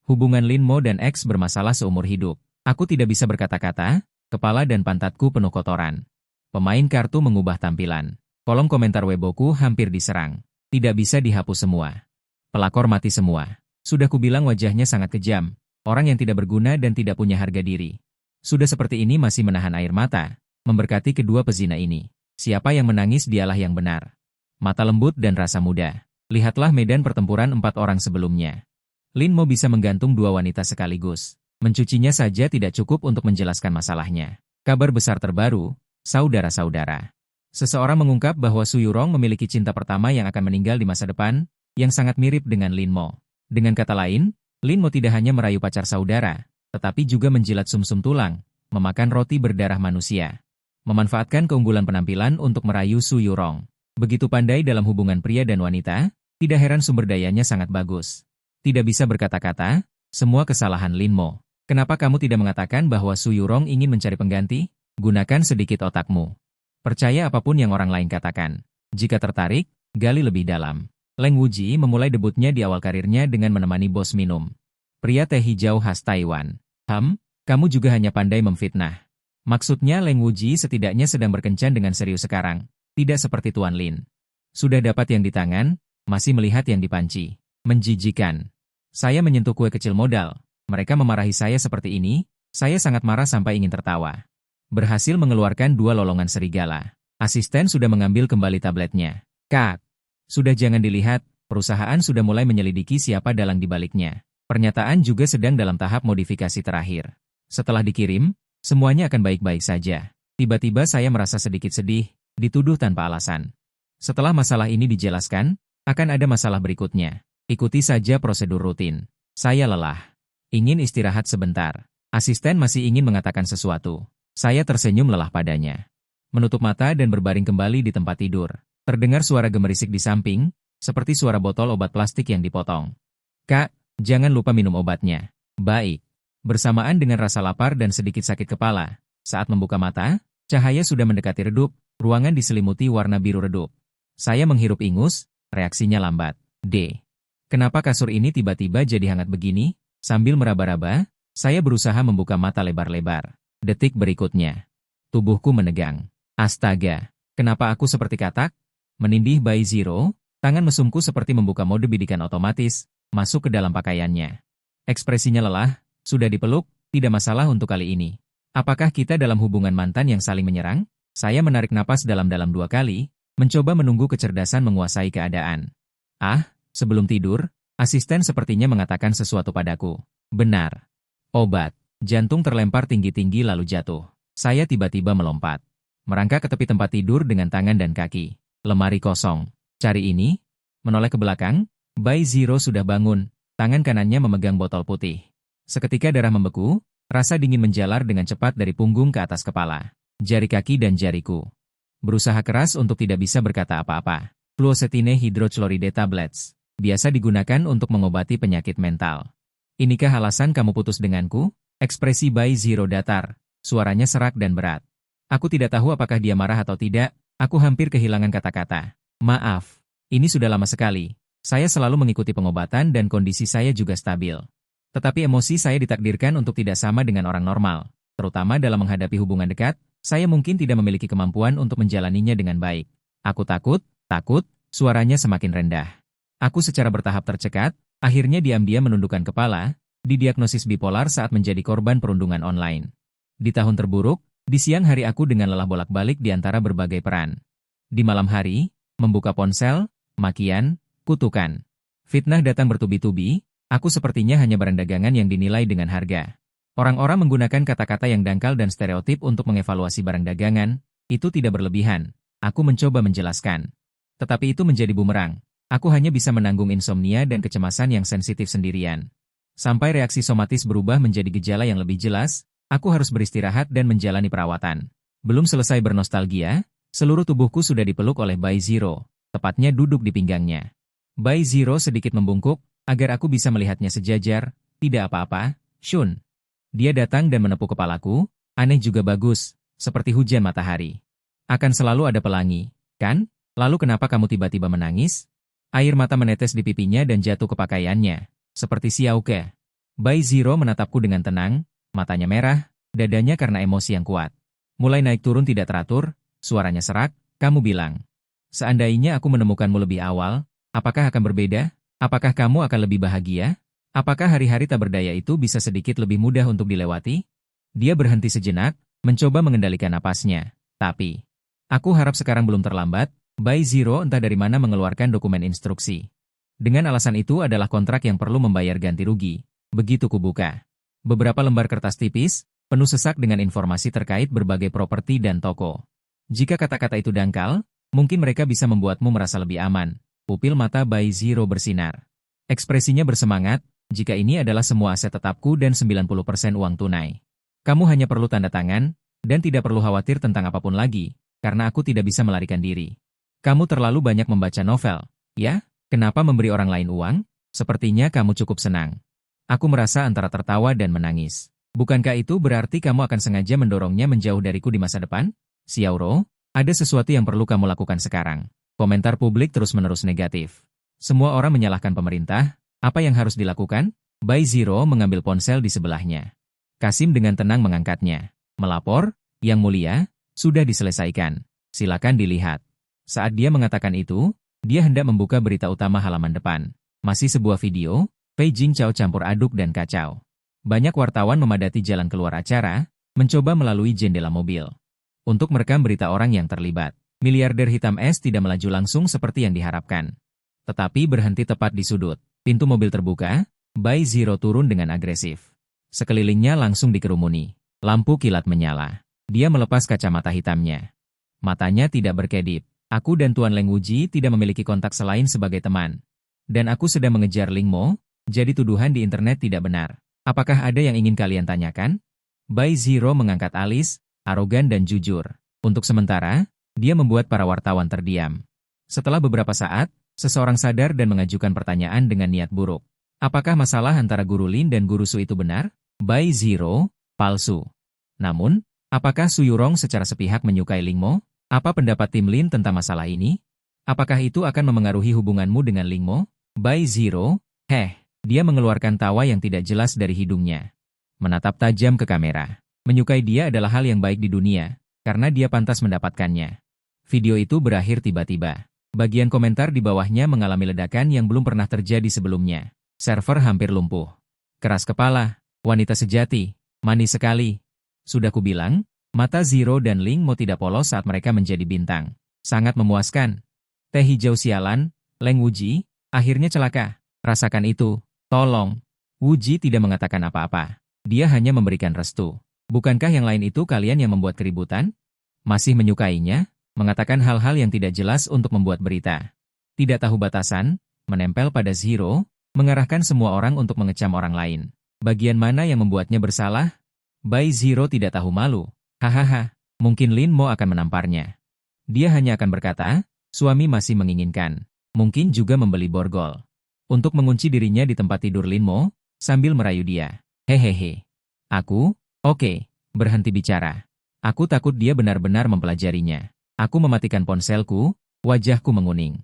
Hubungan Lin Mo dan X bermasalah seumur hidup. Aku tidak bisa berkata-kata, kepala dan pantatku penuh kotoran. Pemain kartu mengubah tampilan. Kolom komentar Weiboku hampir diserang. Tidak bisa dihapus semua. Pelakor mati semua. Sudah kubilang wajahnya sangat kejam. Orang yang tidak berguna dan tidak punya harga diri. Sudah seperti ini masih menahan air mata. Memberkati kedua pezina ini. Siapa yang menangis dialah yang benar. Mata lembut dan rasa muda. Lihatlah medan pertempuran 4 orang sebelumnya. Lin Mo bisa menggantung 2 wanita sekaligus. Mencucinya saja tidak cukup untuk menjelaskan masalahnya. Kabar besar terbaru, saudara-saudara. Seseorang mengungkap bahwa Su Yurong memiliki cinta pertama yang akan meninggal di masa depan, yang sangat mirip dengan Lin Mo. Dengan kata lain, Lin Mo tidak hanya merayu pacar saudara, tetapi juga menjilat sumsum tulang, memakan roti berdarah manusia. Memanfaatkan keunggulan penampilan untuk merayu Su Yurong. Begitu pandai dalam hubungan pria dan wanita, tidak heran sumber dayanya sangat bagus. Tidak bisa berkata-kata, semua kesalahan Lin Mo. Kenapa kamu tidak mengatakan bahwa Su Yurong ingin mencari pengganti? Gunakan sedikit otakmu. Percaya apapun yang orang lain katakan. Jika tertarik, gali lebih dalam. Leng Wuji memulai debutnya di awal karirnya dengan menemani bos minum. Pria teh hijau khas Taiwan. Kamu juga hanya pandai memfitnah. Maksudnya Leng Wuji setidaknya sedang berkencan dengan serius sekarang. Tidak seperti Tuan Lin. Sudah dapat yang di tangan, masih melihat yang dipanci. Menjijikan. Saya menyentuh kue kecil modal. Mereka memarahi saya seperti ini, saya sangat marah sampai ingin tertawa. Berhasil mengeluarkan 2 lolongan serigala. Asisten sudah mengambil kembali tabletnya. Kak, sudah jangan dilihat, perusahaan sudah mulai menyelidiki siapa dalang di baliknya. Pernyataan juga sedang dalam tahap modifikasi terakhir. Setelah dikirim, semuanya akan baik-baik saja. Tiba-tiba saya merasa sedikit sedih, dituduh tanpa alasan. Setelah masalah ini dijelaskan, akan ada masalah berikutnya. Ikuti saja prosedur rutin. Saya lelah. Ingin istirahat sebentar. Asisten masih ingin mengatakan sesuatu. Saya tersenyum lelah padanya. Menutup mata dan berbaring kembali di tempat tidur. Terdengar suara gemerisik di samping, seperti suara botol obat plastik yang dipotong. Kak, jangan lupa minum obatnya. Baik. Bersamaan dengan rasa lapar dan sedikit sakit kepala, saat membuka mata, cahaya sudah mendekati redup, ruangan diselimuti warna biru redup. Saya menghirup ingus, reaksinya lambat. Kenapa kasur ini tiba-tiba jadi hangat begini? Sambil meraba-raba, saya berusaha membuka mata lebar-lebar. Detik berikutnya, tubuhku menegang. Astaga, kenapa aku seperti katak? Menindih Bai Zero, tangan mesumku seperti membuka mode bidikan otomatis, masuk ke dalam pakaiannya. Ekspresinya lelah, sudah dipeluk, tidak masalah untuk kali ini. Apakah kita dalam hubungan mantan yang saling menyerang? Saya menarik napas dalam-dalam 2 kali, mencoba menunggu kecerdasan menguasai keadaan. Sebelum tidur, asisten sepertinya mengatakan sesuatu padaku. Benar. Obat. Jantung terlempar tinggi-tinggi lalu jatuh. Saya tiba-tiba melompat. Merangkak ke tepi tempat tidur dengan tangan dan kaki. Lemari kosong. Cari ini. Menoleh ke belakang, Bai Zero sudah bangun. Tangan kanannya memegang botol putih. Seketika darah membeku, rasa dingin menjalar dengan cepat dari punggung ke atas kepala. Jari kaki dan jariku. Berusaha keras untuk tidak bisa berkata apa-apa. Fluoxetine hydrochloride tablets. Biasa digunakan untuk mengobati penyakit mental. Inikah alasan kamu putus denganku? Ekspresi Bai Zero datar, suaranya serak dan berat. Aku tidak tahu apakah dia marah atau tidak, Aku hampir kehilangan kata-kata. Maaf, ini sudah lama sekali. Saya selalu mengikuti pengobatan dan kondisi saya juga stabil. Tetapi emosi saya ditakdirkan untuk tidak sama dengan orang normal. Terutama dalam menghadapi hubungan dekat, saya mungkin tidak memiliki kemampuan untuk menjalaninya dengan baik. Aku takut, suaranya semakin rendah. Aku secara bertahap tercekat, akhirnya diam-diam menundukkan kepala, didiagnosis bipolar saat menjadi korban perundungan online. Di tahun terburuk, di siang hari aku dengan lelah bolak-balik di antara berbagai peran. Di malam hari, membuka ponsel, makian, kutukan. Fitnah datang bertubi-tubi, aku sepertinya hanya barang dagangan yang dinilai dengan harga. Orang-orang menggunakan kata-kata yang dangkal dan stereotip untuk mengevaluasi barang dagangan, itu tidak berlebihan. Aku mencoba menjelaskan. Tetapi itu menjadi bumerang. Aku hanya bisa menanggung insomnia dan kecemasan yang sensitif sendirian. Sampai reaksi somatis berubah menjadi gejala yang lebih jelas, aku harus beristirahat dan menjalani perawatan. Belum selesai bernostalgia, seluruh tubuhku sudah dipeluk oleh Bayi Zero, tepatnya duduk di pinggangnya. Bayi Zero sedikit membungkuk, agar aku bisa melihatnya sejajar. Tidak apa-apa, Shun. Dia datang dan menepuk kepalaku, aneh juga bagus, seperti hujan matahari. Akan selalu ada pelangi, kan? Lalu kenapa kamu tiba-tiba menangis? Air mata menetes di pipinya dan jatuh ke pakaiannya, seperti Xiaoke. Bayi Zero menatapku dengan tenang, matanya merah, dadanya karena emosi yang kuat. Mulai naik turun tidak teratur, suaranya serak, kamu bilang. Seandainya aku menemukanmu lebih awal, apakah akan berbeda? Apakah kamu akan lebih bahagia? Apakah hari-hari tak berdaya itu bisa sedikit lebih mudah untuk dilewati? Dia berhenti sejenak, mencoba mengendalikan napasnya. Tapi, aku harap sekarang belum terlambat. Bayi Zero entah dari mana mengeluarkan dokumen instruksi. Dengan alasan itu adalah kontrak yang perlu membayar ganti rugi. Begitu kubuka. Beberapa lembar kertas tipis, penuh sesak dengan informasi terkait berbagai properti dan toko. Jika kata-kata itu dangkal, mungkin mereka bisa membuatmu merasa lebih aman. Pupil mata Bayi Zero bersinar. Ekspresinya bersemangat, jika ini adalah semua aset tetapku dan 90% uang tunai. Kamu hanya perlu tanda tangan, dan tidak perlu khawatir tentang apapun lagi, karena aku tidak bisa melarikan diri. Kamu terlalu banyak membaca novel, ya? Kenapa memberi orang lain uang? Sepertinya kamu cukup senang. Aku merasa antara tertawa dan menangis. Bukankah itu berarti kamu akan sengaja mendorongnya menjauh dariku di masa depan? Xiaoro, ada sesuatu yang perlu kamu lakukan sekarang. Komentar publik terus-menerus negatif. Semua orang menyalahkan pemerintah. Apa yang harus dilakukan? Bayi Zero mengambil ponsel di sebelahnya. Kasim dengan tenang mengangkatnya. Melapor, Yang Mulia, sudah diselesaikan. Silakan dilihat. Saat dia mengatakan itu, dia hendak membuka berita utama halaman depan. Masih sebuah video, Pei Jingchao campur aduk dan kacau. Banyak wartawan memadati jalan keluar acara, mencoba melalui jendela mobil. Untuk merekam berita orang yang terlibat. Miliarder hitam es tidak melaju langsung seperti yang diharapkan. Tetapi berhenti tepat di sudut. Pintu mobil terbuka, Bayi Zero turun dengan agresif. Sekelilingnya langsung dikerumuni. Lampu kilat menyala. Dia melepas kacamata hitamnya. Matanya tidak berkedip. Aku dan Tuan Leng Wuji tidak memiliki kontak selain sebagai teman. Dan aku sedang mengejar Ling Mo, jadi tuduhan di internet tidak benar. Apakah ada yang ingin kalian tanyakan? Bayi Zero mengangkat alis, arogan dan jujur. Untuk sementara, dia membuat para wartawan terdiam. Setelah beberapa saat, seseorang sadar dan mengajukan pertanyaan dengan niat buruk. Apakah masalah antara Guru Lin dan Guru Su itu benar? Bayi Zero, palsu. Namun, apakah Su Yurong secara sepihak menyukai Ling Mo? Apa pendapat tim Lin tentang masalah ini? Apakah itu akan memengaruhi hubunganmu dengan Ling Mo? Bayi Zero, dia mengeluarkan tawa yang tidak jelas dari hidungnya. Menatap tajam ke kamera. Menyukai dia adalah hal yang baik di dunia, karena dia pantas mendapatkannya. Video itu berakhir tiba-tiba. Bagian komentar di bawahnya mengalami ledakan yang belum pernah terjadi sebelumnya. Server hampir lumpuh. Keras kepala, wanita sejati, manis sekali. Sudah kubilang, mata Zero dan Ling Mo tidak polos saat mereka menjadi bintang. Sangat memuaskan. Teh hijau sialan, Leng Wuji, akhirnya celaka. Rasakan itu, tolong. Wuji tidak mengatakan apa-apa. Dia hanya memberikan restu. Bukankah yang lain itu kalian yang membuat keributan? Masih menyukainya? Mengatakan hal-hal yang tidak jelas untuk membuat berita. Tidak tahu batasan, menempel pada Zero, mengarahkan semua orang untuk mengecam orang lain. Bagian mana yang membuatnya bersalah? Bayi Zero tidak tahu malu. Hahaha, mungkin Lin Mo akan menamparnya. Dia hanya akan berkata, suami masih menginginkan. Mungkin juga membeli borgol. Untuk mengunci dirinya di tempat tidur Lin Mo, sambil merayu dia. Hehehe. Aku, oke, berhenti bicara. Aku takut dia benar-benar mempelajarinya. Aku mematikan ponselku, wajahku menguning.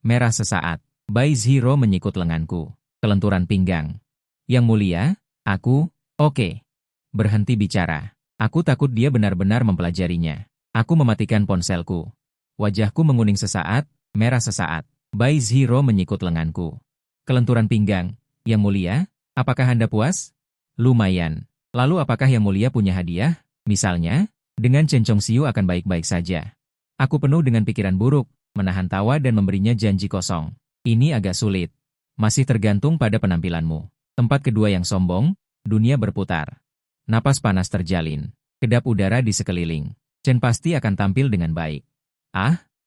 Merah sesaat. Bai Zero menyikut lenganku. Kelenturan pinggang. Yang mulia, oke. Berhenti bicara. Aku takut dia benar-benar mempelajarinya. Aku mematikan ponselku. Wajahku menguning sesaat, merah sesaat. Bai Zero menyikut lenganku. Kelenturan pinggang. Yang mulia, apakah Anda puas? Lumayan. Lalu apakah Yang Mulia punya hadiah? Misalnya, dengan Chen Chongxiu akan baik-baik saja. Aku penuh dengan pikiran buruk, menahan tawa dan memberinya janji kosong. Ini agak sulit. Masih tergantung pada penampilanmu. Tempat kedua yang sombong, dunia berputar. Napas panas terjalin. Kedap udara di sekeliling. Chen pasti akan tampil dengan baik.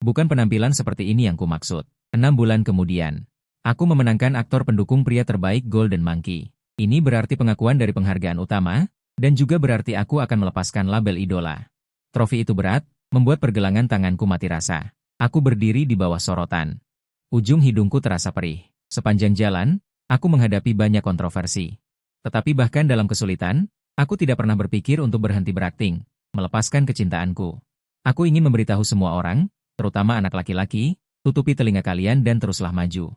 Bukan penampilan seperti ini yang kumaksud. 6 bulan kemudian, aku memenangkan aktor pendukung pria terbaik Golden Monkey. Ini berarti pengakuan dari penghargaan utama, dan juga berarti aku akan melepaskan label idola. Trofi itu berat, membuat pergelangan tanganku mati rasa. Aku berdiri di bawah sorotan. Ujung hidungku terasa perih. Sepanjang jalan, aku menghadapi banyak kontroversi. Tetapi bahkan dalam kesulitan, aku tidak pernah berpikir untuk berhenti berakting, melepaskan kecintaanku. Aku ingin memberitahu semua orang, terutama anak laki-laki, tutupi telinga kalian dan teruslah maju.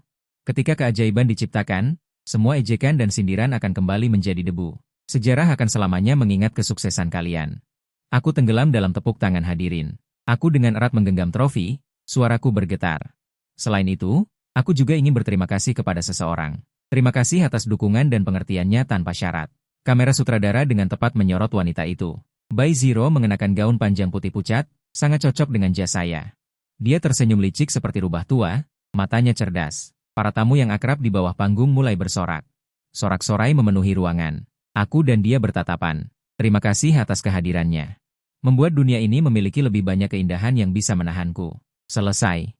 Ketika keajaiban diciptakan, semua ejekan dan sindiran akan kembali menjadi debu. Sejarah akan selamanya mengingat kesuksesan kalian. Aku tenggelam dalam tepuk tangan hadirin. Aku dengan erat menggenggam trofi, suaraku bergetar. Selain itu, aku juga ingin berterima kasih kepada seseorang. Terima kasih atas dukungan dan pengertiannya tanpa syarat. Kamera sutradara dengan tepat menyorot wanita itu. Bai Zero mengenakan gaun panjang putih pucat, sangat cocok dengan jas saya. Dia tersenyum licik seperti rubah tua, matanya cerdas. Para tamu yang akrab di bawah panggung mulai bersorak. Sorak-sorai memenuhi ruangan. Aku dan dia bertatapan. Terima kasih atas kehadirannya. Membuat dunia ini memiliki lebih banyak keindahan yang bisa menahanku. Selesai.